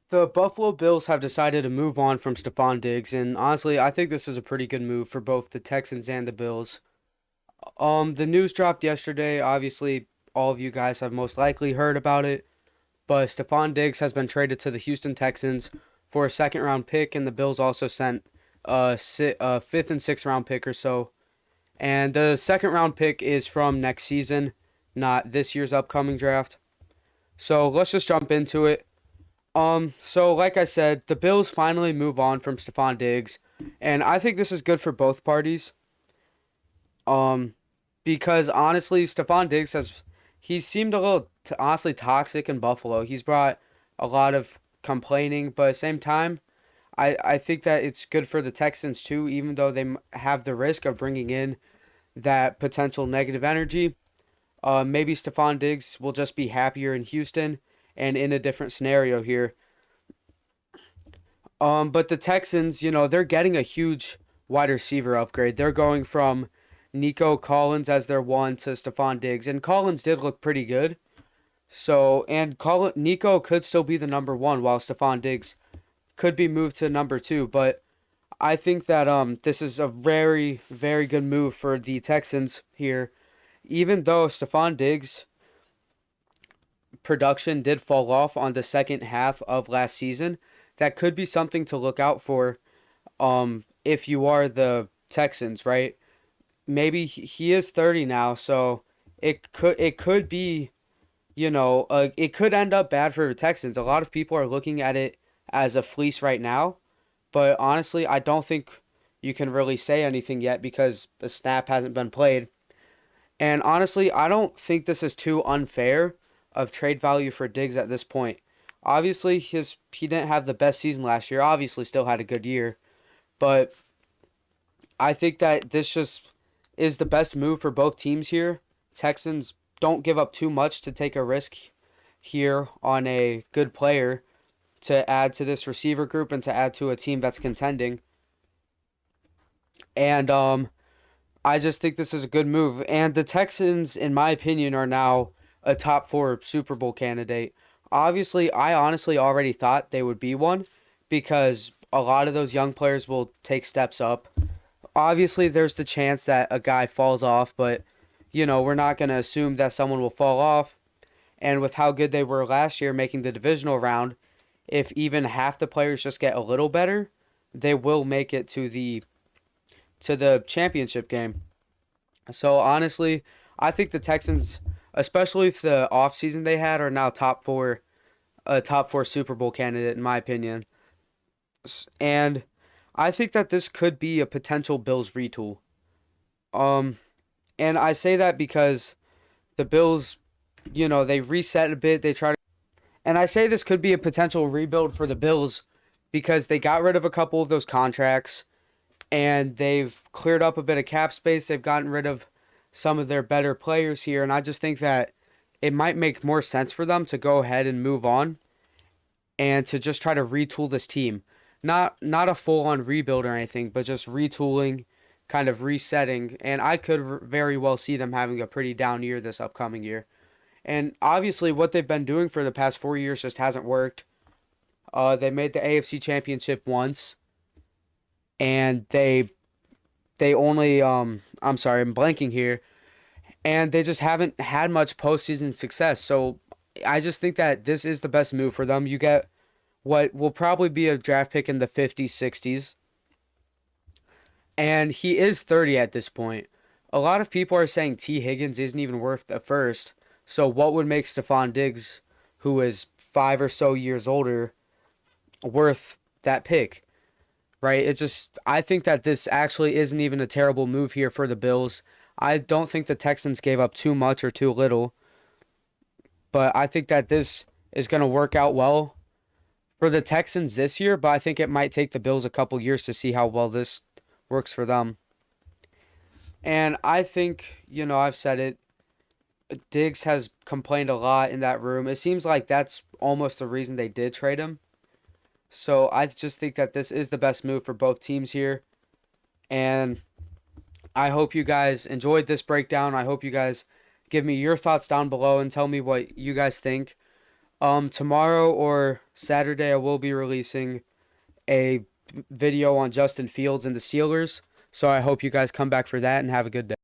The Buffalo Bills have decided to move on from Stefon Diggs, and honestly, I think this is a pretty good move for both the Texans and the Bills. The news dropped yesterday. Obviously, all of you guys have most likely heard about it, but Stefon Diggs has been traded to the Houston Texans for a second round pick, and the Bills also sent a fifth and sixth round pick or so. And the second round pick is from next season, not this year's upcoming draft. So let's just jump into it. So like I said, the Bills finally move on from Stefon Diggs, and I think this is good for both parties. Um, because honestly, Stefon Diggs he seemed a little honestly toxic in Buffalo. He's brought a lot of complaining, but at the same time, I think that it's good for the Texans too, even though they have the risk of bringing in that potential negative energy. Maybe Stefon Diggs will just be happier in Houston and in a different scenario here. But the Texans, they're getting a huge wide receiver upgrade. They're going from Nico Collins as their one to Stefon Diggs, and Collins did look pretty good. So, and Nico could still be the number one, while Stefon Diggs could be moved to number two. But I think that this is a very very good move for the Texans here, even though Stefon Diggs production did fall off on the second half of last season. That could be something to look out for if you are the Texans, right? Maybe he is 30 now, so it could be, it could end up bad for the Texans. A lot of people are looking at it as a fleece right now, but honestly, I don't think you can really say anything yet because the snap hasn't been played. And honestly, I don't think this is too unfair of trade value for Diggs at this point. Obviously, he didn't have the best season last year. Obviously, still had a good year, but I think that this just is the best move for both teams here. Texans don't give up too much to take a risk here on a good player to add to this receiver group and to add to a team that's contending. And I just think this is a good move. And the Texans, in my opinion, are now a top four Super Bowl candidate. Obviously, I honestly already thought they would be one because a lot of those young players will take steps up. Obviously, there's the chance that a guy falls off, but we're not going to assume that someone will fall off. And with how good they were last year making the divisional round, if even half the players just get a little better, they will make it to the championship game. So honestly, I think the Texans, especially with the offseason they had, are now a top four Super Bowl candidate in my opinion. And I think that this could be a potential Bills retool. Um, and I say that because the Bills, they reset a bit. And I say this could be a potential rebuild for the Bills because they got rid of a couple of those contracts and they've cleared up a bit of cap space. They've gotten rid of some of their better players here, and I just think that it might make more sense for them to go ahead and move on and to just try to retool this team. Not a full on rebuild or anything, but just retooling, kind of resetting, and I could very well see them having a pretty down year this upcoming year. And obviously, what they've been doing for the past 4 years just hasn't worked. They made the AFC Championship once, and they only I'm sorry, I'm blanking here, and they just haven't had much postseason success. So I just think that this is the best move for them. You get what will probably be a draft pick in the 50s, 60s, and he is 30 at this point. A lot of people are saying T. Higgins isn't even worth the first. So what would make Stefon Diggs, who is 5 or so years older, worth that pick? Right? I think that this actually isn't even a terrible move here for the Bills. I don't think the Texans gave up too much or too little, but I think that this is going to work out well for the Texans this year, but I think it might take the Bills a couple years to see how well this works for them. And I think, I've said it, Diggs has complained a lot in that room. It seems like that's almost the reason they did trade him. So I just think that this is the best move for both teams here. And I hope you guys enjoyed this breakdown. I hope you guys give me your thoughts down below and tell me what you guys think. Tomorrow or Saturday, I will be releasing a video on Justin Fields and the Steelers. So I hope you guys come back for that and have a good day.